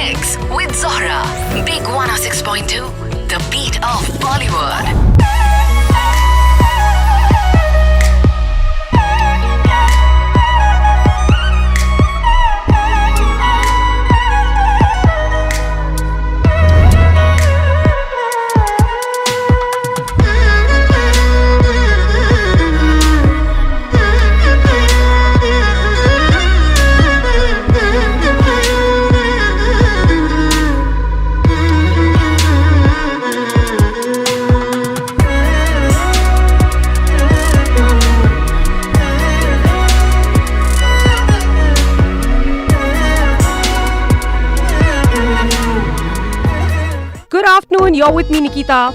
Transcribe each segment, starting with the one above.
Mix with Zohra. Big 106.2, the beat of Bollywood. Good afternoon, you're with me Nikita.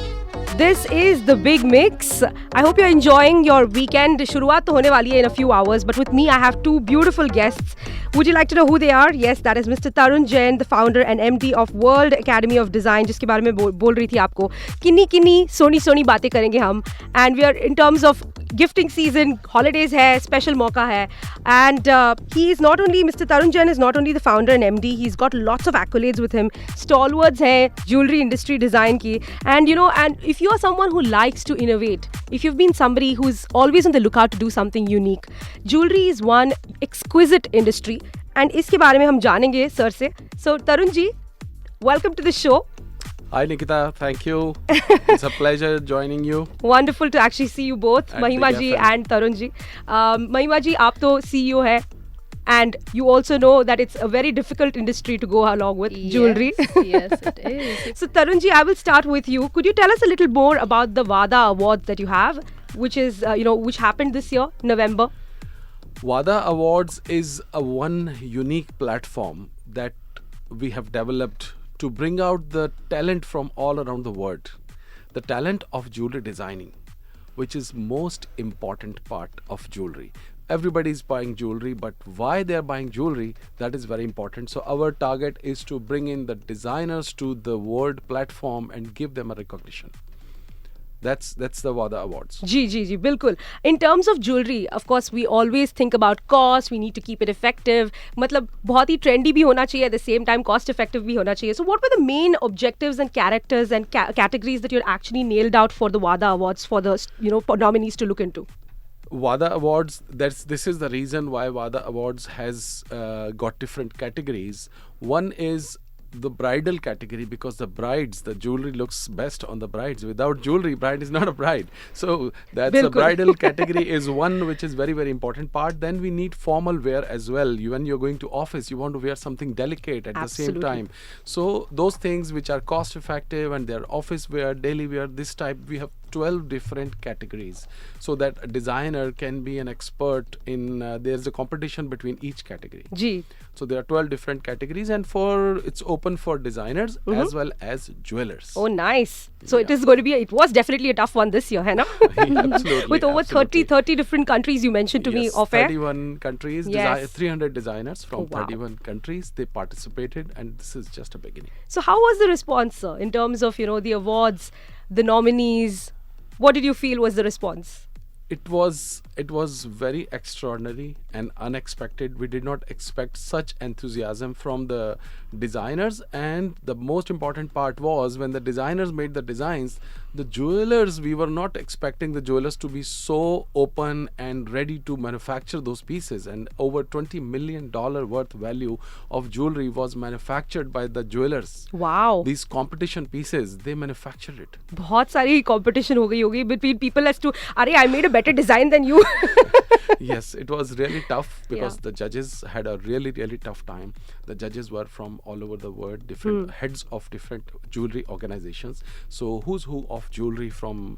This is the Big Mix. I hope you're enjoying your weekend. Shuruaat to hone wali hai in a few hours, but with me I have two beautiful guests. Would you like to know who they are? Yes, that is Mr. Tarun Jain, the founder and MD of World Academy of Design, जिसके बारे में बोल रही थी आपको. किन्नी सोनी बातें करेंगे हम. And we are in terms of gifting season, holidays hai, special mauka hai. And he is not only, Mr. Tarun Jain is not only the founder and MD, he's got lots of accolades with him. Stalwarts hai, jewelry industry design ki. And you know, and if you are someone who likes to innovate, if you've been somebody who's always on the lookout to do something unique, jewelry is one exquisite industry. And इसके बारे में हम जानेंगे sir से. So Tarun ji, welcome to the show. Hi Nikita, thank you. It's a pleasure joining you. Wonderful to actually see you both, At Mahima Big ji FM. and Tarun ji. Mahima ji, आप तो CEO है, and you also know that it's a very difficult industry to go along with jewelry. Yes, it is. So Tarun ji, I will start with you. Could you tell us a little more about the VADA Awards that you have, which is which happened this year, November? WADA Awards is a one unique platform that we have developed to bring out the talent from all around the world. The talent of jewelry designing, which is most important part of jewelry. Everybody is buying jewelry, but why they are buying jewelry, that is very important. So our target is to bring in the designers to the world platform and give them a recognition. That's the WADA Awards. जी, बिल्कुल. In terms of jewelry, of course, we always think about cost. We need to keep it effective. मतलब बहुत ही trendy भी होना चाहिए, at the same time cost effective भी होना चाहिए. So what were the main objectives and characters and categories that you actually nailed out for the WADA Awards for the for nominees to look into? WADA Awards, this is the reason why WADA Awards has got different categories. One is the bridal category, because the jewelry looks best on the brides. Without jewelry, bride is not a bride. So that's the bridal category is one which is very, very important part. Then we need formal wear as well. When you're going to office, you want to wear something delicate at the same time. So those things which are cost effective and they're office wear, daily wear, this type, we have 12 different categories, so that a designer can be an expert in there's a competition between each category. Ji. So there are 12 different categories, and it's open for designers as well as jewelers. Oh, nice. So it is going to be it was definitely a tough one this year, है ना? Absolutely. With over absolutely. 30 different countries you mentioned to me off air. 31 countries, Yes. 300 designers from Oh, wow. 31 countries, they participated, and this is just a beginning. So how was the response, sir, in terms of the awards, the nominees? What did you feel was the response? It was very extraordinary and unexpected. We did not expect such enthusiasm from the designers, and the most important part was when the designers made the designs, the jewelers, we were not expecting the jewelers to be so open and ready to manufacture those pieces. And over $20 million worth value of jewelry was manufactured by the jewelers. Wow. These competition pieces, they manufactured it. बहुत सारी competition हो गई होगी between people as to, अरे I made a better design than you. Yes, it was really tough because Yeah. the judges had a really, really tough time. The judges were from all over the world, different heads of different jewelry organizations. So who's who of jewelry from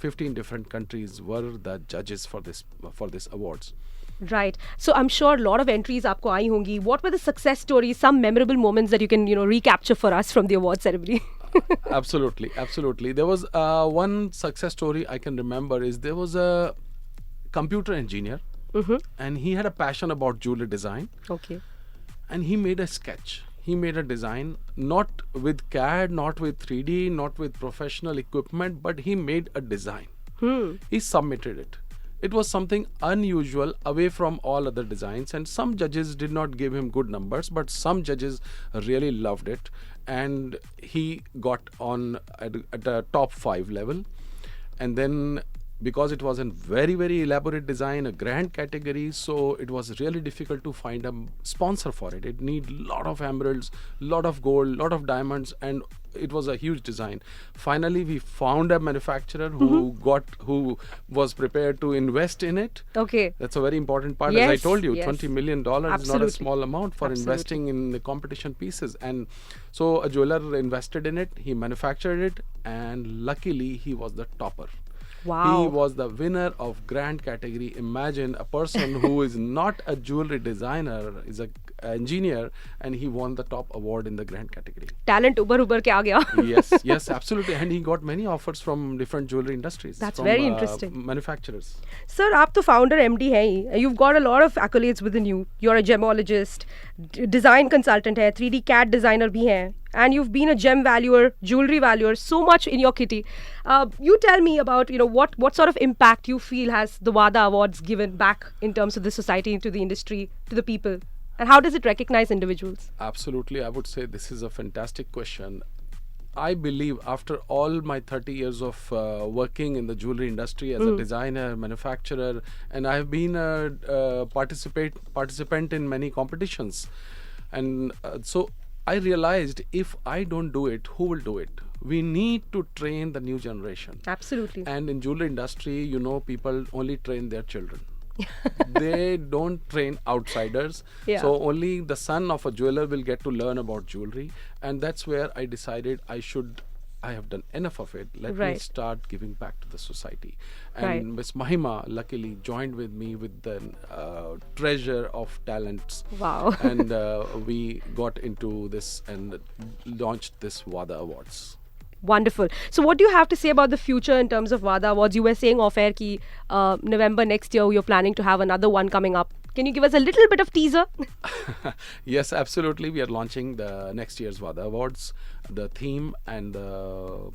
15 different countries were the judges for this awards. Right. So I'm sure a lot of entries आपको आई होंगी. What were the success stories, some memorable moments that you can recapture for us from the award ceremony? Absolutely. There was one success story I can remember is there was a computer engineer and he had a passion about jewelry design. Okay. And he made a sketch. He made a design, not with CAD, not with 3D, not with professional equipment, but he made a design. He submitted it. it was something unusual away from all other designs, and some judges did not give him good numbers, but some judges really loved it, and he got on at a top 5 level. And then because it was a very, very elaborate design, a grand category, so it was really difficult to find a sponsor for it. It need lot of emeralds, lot of gold, lot of diamonds, and it was a huge design. Finally, we found a manufacturer who was prepared to invest in it. Okay. That's a very important part. Yes, As I told you, yes. $20 million is not Absolutely. a small amount for investing in the competition pieces. And so a jeweler invested in it, he manufactured it, and luckily he was the topper. Wow. He was the winner of grand category. Imagine a person who is not a jewelry designer, is a engineer, and he won the top award in the grand category. Talent उबर के आ गया. Yes, absolutely. And he got many offers from different jewelry industries. That's from, very interesting. Manufacturers. Sir, आप तो founder MD हैं ही. You've got a lot of accolades within you. You're a gemologist, design consultant है, 3D CAD designer भी हैं, and you've been a gem valuer, jewelry valuer, so much in your kitty. You tell me about what sort of impact you feel has the WADA Awards given back in terms of the society, to the industry, to the people, and how does it recognize individuals? Absolutely, I would say this is a fantastic question. I believe after all my 30 years of working in the jewelry industry as a designer, manufacturer, and I have been a participant in many competitions, and so I realized if I don't do it, who will do it? We need to train the new generation. Absolutely. And in jewelry industry, people only train their children. They don't train outsiders. Yeah. So only the son of a jeweler will get to learn about jewelry. And that's where I decided I have done enough of it. Let me Right. start giving back to the society. And Right. Miss Mahima luckily joined with me with the treasure of talents. Wow. And we got into this and launched this WADA Awards. Wonderful. So what do you have to say about the future in terms of WADA Awards? You were saying off air ki November next year you're planning to have another one coming up. Can you give us a little bit of teaser? Yes, absolutely. We are launching the next year's WADA Awards. The theme and the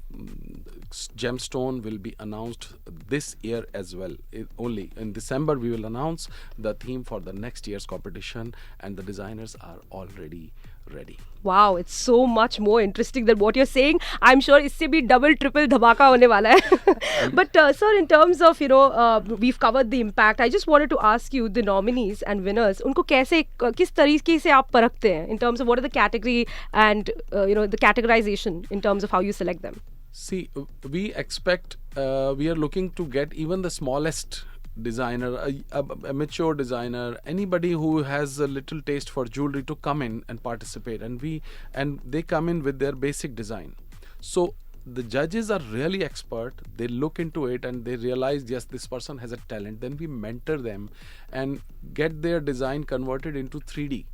gemstone will be announced this year as well. Only in December we will announce the theme for the next year's competition, and the designers are already ready. Wow, it's so much more interesting than what you're saying. I'm sure इससे भी double, triple धमाका होने वाला है. But sir, in terms of we've covered the impact. I just wanted to ask you the nominees and winners. उनको कैसे किस तरीके से आप परखते हैं in terms of what are the category and the categorization in terms of how you select them? See, we expect, we are looking to get even the smallest designer, a mature designer, anybody who has a little taste for jewelry to come in and participate, and they come in with their basic design. So the judges are really expert. They look into it and they realize, yes, this person has a talent. Then we mentor them and get their design converted into 3D,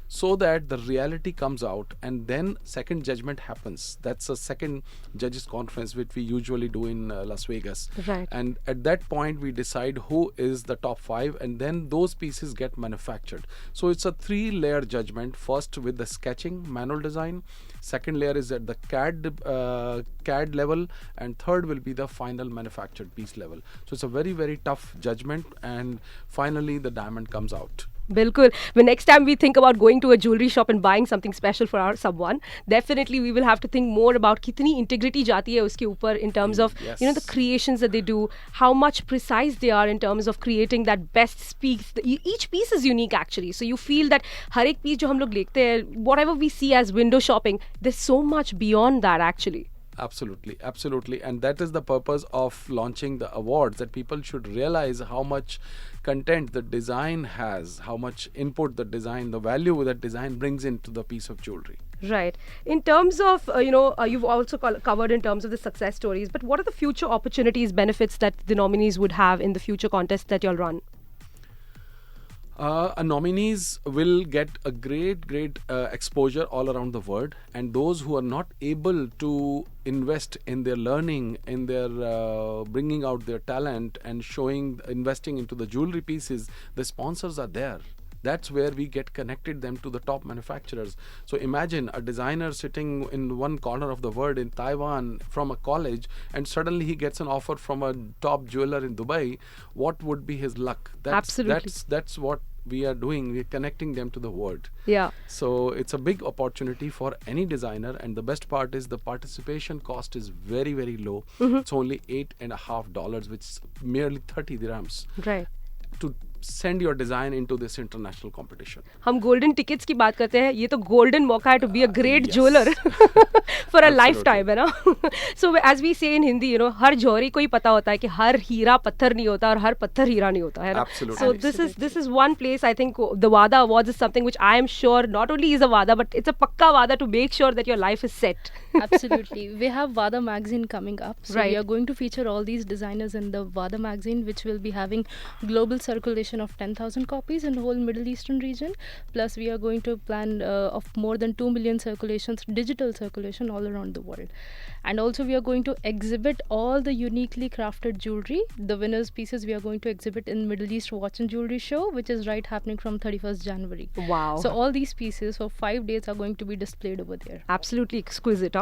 so that the reality comes out, and then second judgment happens. That's a second judges conference which we usually do in Las Vegas. Right. And at that point we decide who is the top 5, and then those pieces get manufactured. So it's a 3-layer judgment. First with the sketching, manual design. Second layer is at the CAD level, and third will be the final manufactured piece level. So it's a very, very tough judgment, and finally the diamond comes out. Bilkul. When next time we think about going to a jewelry shop and buying something special for our someone, definitely we will have to think more about कितनी integrity जाती है उसके ऊपर in terms of Yes. the creations that they do, how much precise they are in terms of creating that best piece. Each piece is unique actually, so you feel that हर एक piece जो हम लोग देखते हैं, whatever we see as window shopping, there's so much beyond that actually. Absolutely. And that is the purpose of launching the awards, that people should realize how much content the design has, how much input the design, the value that design brings into the piece of jewelry. Right. In terms of, you've also covered in terms of the success stories, but what are the future opportunities, benefits that the nominees would have in the future contests that you'll run? Nominees will get a great exposure all around the world, and those who are not able to invest in their learning, in their bringing out their talent and investing into the jewelry pieces, the sponsors are there. That's where we get connected them to the top manufacturers. So imagine a designer sitting in one corner of the world in Taiwan from a college, and suddenly he gets an offer from a top jeweler in Dubai. What would be his luck? Absolutely. That's what we are doing. We're connecting them to the world. Yeah. So it's a big opportunity for any designer, and the best part is the participation cost is very, very low. It's only $8.50, which is merely 30 dirhams Right. to send your design into this international competition. हम golden tickets की बात करते हैं, ये तो golden मौका है to be a great Yes. Jeweller for a life Absolutely. Time, है ना. सो एज वी से इन हिंदी, हर जौहरी को ही पता होता है कि हर हीरा पत्थर नहीं होता और हर पत्थर हीरा नहीं होता, है ना. Absolutely. So this is one place I think the Wada awards is something which I am sure not only is a wada but it's a pakka wada to make sure that your life is set. Absolutely. We have VADA Magazine coming up. So Right. we are going to feature all these designers in the VADA Magazine, which will be having global circulation of 10,000 copies in the whole Middle Eastern region. Plus, we are going to plan of more than 2 million circulations, digital circulation all around the world. And also, we are going to exhibit all the uniquely crafted jewelry. The winners' pieces we are going to exhibit in Middle East Watch and Jewelry Show, which is happening from 31st January. Wow. So all these pieces for 5 days are going to be displayed over there. Absolutely exquisite, huh?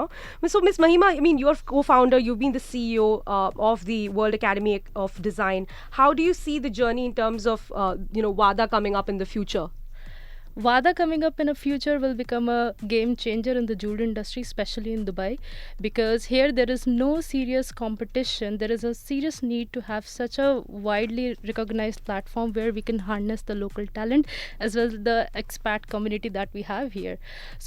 So, Miss Mahima, I mean, you're co-founder, you've been the CEO of the World Academy of Design. How do you see the journey in terms of, WADA coming up in the future? VADA coming up in the future will become a game changer in the jewelry industry, especially in Dubai, because here there is no serious competition. There is a serious need to have such a widely recognized platform where we can harness the local talent as well as the expat community that we have here.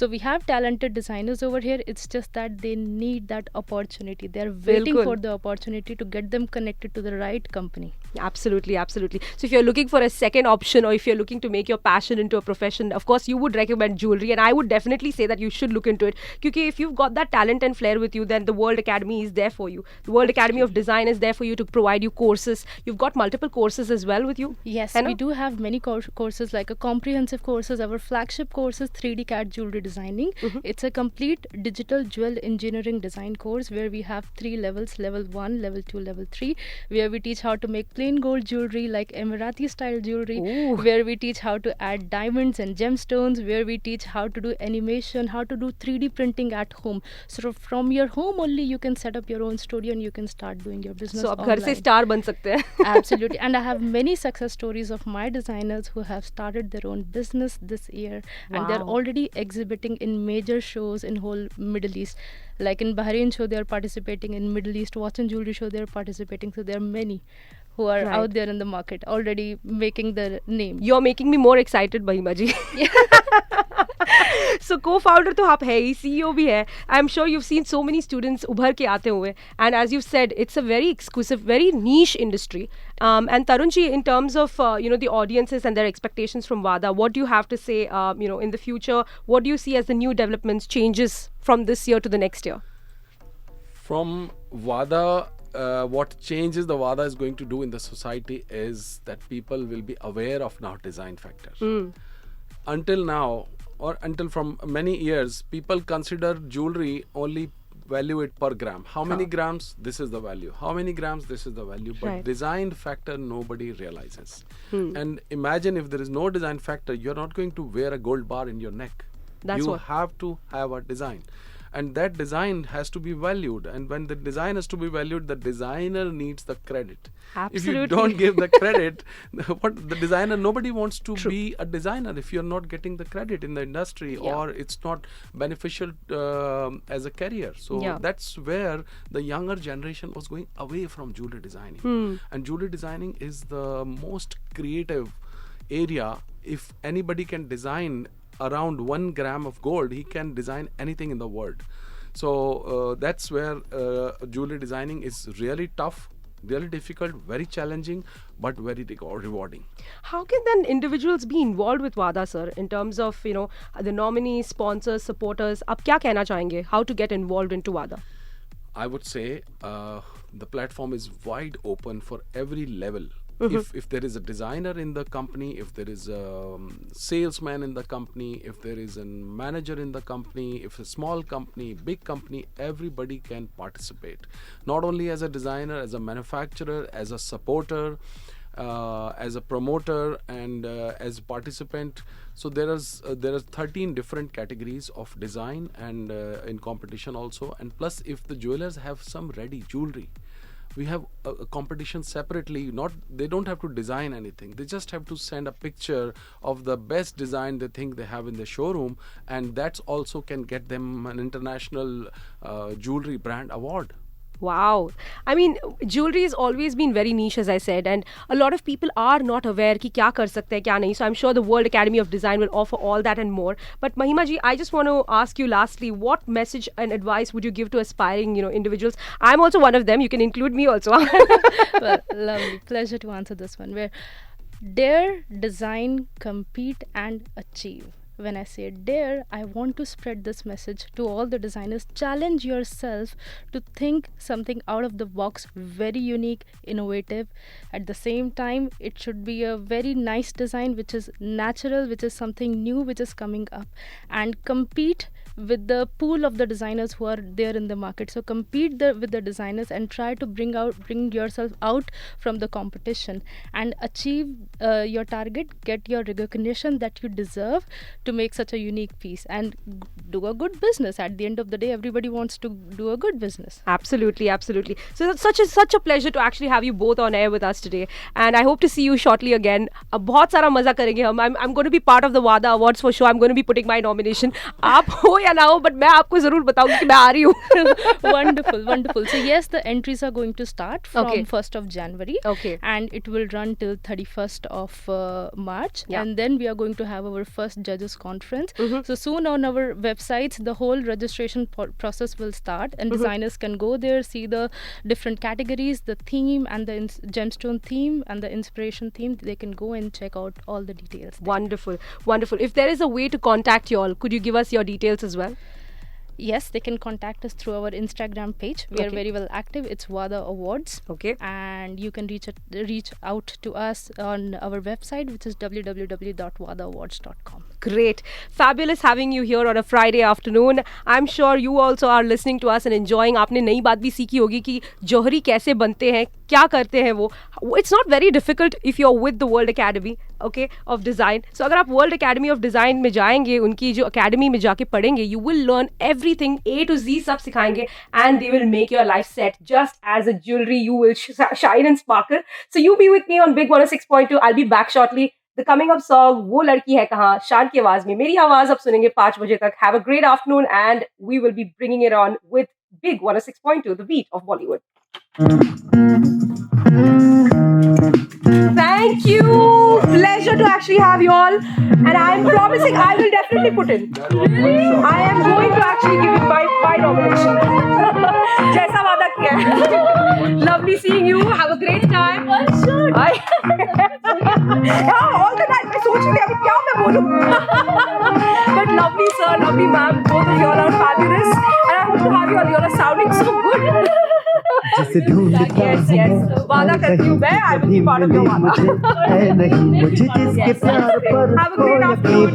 So we have talented designers over here. It's just that they need that opportunity. They're waiting Bilkul. for the opportunity to get them connected to the right company. Absolutely, absolutely. So if you're looking for a second option or if you're looking to make your passion into a profession, of course you would recommend jewelry, and I would definitely say that you should look into it. Because if you've got that talent and flair with you, then the World Academy is there for you. The World Academy of Design is there for you to provide you courses. You've got multiple courses as well with you. Yes, है ना? we do have many courses, like a comprehensive courses. Our flagship course is 3D CAD jewelry designing. It's a complete digital jewel engineering design course where we have 3 levels: level 1, level 2, level 3, where we teach how to make plain gold jewelry like Emirati style jewelry, Ooh. where we teach how to add diamonds and gemstones, where we teach how to do animation, how to do 3D printing at home. So from your home only you can set up your own studio and you can start doing your business So आप घर से online. Star बन सकते हैं. Absolutely. And I have many success stories of my designers who have started their own business this year, and they're Wow. already exhibiting in major shows in whole Middle East. Like in Bahrain show they are participating, in Middle East Watch and Jewelry show they are participating. So there are many who are Right. out there in the market already making their name. You're making me more excited, Mahima ji. So co-founder तो आप है ही, CEO भी है. I'm sure you've seen so many students उभर के आते हुए, and as you said, it's a very exclusive, very niche industry. And Tarun ji, in terms of the audiences and their expectations from WADA, what do you have to say? In the future, what do you see as the new developments, changes from this year to the next year? From WADA, what changes the WADA is going to do in the society is that people will be aware of now design factor. Until now, or until from many years, people consider jewelry only value it per gram. How many grams? This is the value. How many grams? This is the value. But Right. design factor nobody realizes. And imagine if there is no design factor, you're not going to wear a gold bar in your neck. That's you what. have to have a design. And that design has to be valued. And when the design has to be valued, the designer needs the credit. If you Absolutely. don't give the credit, what the designer, nobody wants to True. be a designer if you're not getting the credit in the industry, Yeah. or it's not beneficial as a career. So Yeah. that's where the younger generation was going away from jewelry designing. And jewelry designing is the most creative area. If anybody can design around 1 gram of gold, he can design anything in the world. So that's where jewelry designing is really tough, really difficult, very challenging, but very rewarding. How can then individuals be involved with WADA, sir, in terms of, the nominees, sponsors, supporters? आप क्या कहना चाहेंगे? How to get involved into WADA? I would say the platform is wide open for every level. If there is a designer in the company, if there is a salesman in the company, if there is a manager in the company, if a small company, big company, everybody can participate. Not only as a designer, as a manufacturer, as a supporter, as a promoter and as a participant. So there are 13 different categories of design and in competition also. And plus, if the jewelers have some ready jewelry, we have a competition separately. They don't have to design anything. They just have to send a picture of the best design they think they have in the showroom, and that's also can get them an international jewelry brand award. Wow. I mean, jewelry has always been very niche, as I said, and a lot of people are not aware कि क्या कर सकते हैं क्या नहीं. So I'm sure the World Academy of Design will offer all that and more. But Mahima ji, I just want to ask you lastly, what message and advice would you give to aspiring, individuals? I'm also one of them. You can include me also. Well, lovely. Pleasure to answer this one. Where dare, design, compete, and achieve. When I say dare, I want to spread this message to all the designers. Challenge yourself to think something out of the box, very unique, innovative. At the same time, it should be a very nice design, which is natural, which is something new, which is coming up. And compete with the pool of the designers who are there in the market. So compete with the designers and try to bring yourself out from the competition and achieve your target, get your recognition that you deserve to make such a unique piece and do a good business. At the end of the day, everybody wants to do a good business. Absolutely, absolutely. So it's such a pleasure to actually have you both on air with us today, and I hope to see you shortly again. बहुत सारा मजा करेंगे हम. I'm going to be part of the WADA Awards for sure. I'm going to be putting my nomination. आप हो या ना हो, but मैं आपको जरूर बताऊंगी कि मैं आ रही हूँ. Wonderful. So yes, the entries are going to start from 1st of January. Okay. And it will run till 31st of March. Yeah. And then we are going to have our first judges conference. So soon on our websites, the whole registration process will start, and designers can go there, see the different categories, the theme and the gemstone theme and the inspiration theme. They can go and check out all the details there. Wonderful. If there is a way to contact you all, could you give us your details as well? Yes, they can contact us through our Instagram page. We are very well active. It's WADA Awards. Okay. And you can reach out to us on our website, which is www.wadaawards.com. Great. Fabulous having you here on a Friday afternoon. I'm sure you also are listening to us and enjoying. आपने नई बात भी सीखी होगी कि जौहरी कैसे बनते हैं, क्या करते हैं वो. It's not very difficult if you're with the World Academy, okay, of Design. So अगर आप World Academy of Design में जाएंगे, उनकी जो academy में जाके पढ़ेंगे, you will learn everything A to Z सब सिखाएंगे, and they will make your life set. Just as a jewelry, you will shine and sparkle. So you be with me on Big 106.2. I'll be back shortly. The coming up song, वो लड़की है कहाँ, शान की आवाज में. मेरी आवाज आप सुनेंगे 5 बजे तक. Have a great afternoon, and we will be bringing it on with Big 106.2, the beat of Bollywood. Thank you. Pleasure to actually have you all. And I'm promising I will definitely put in. Really? I am going to actually give you my nomination. जैसा वादा किया है. Lovely seeing you. Have a great time. Yeah, all the time. मैं सोच रही थी अभी क्या मैं बोलूं. But lovely sir, lovely ma'am. Both of you all are fabulous. And I hope to have you all. You all are sounding so good. Yes. वादा करती हूँ मैं. I will be part of your वादा. Have a great afternoon.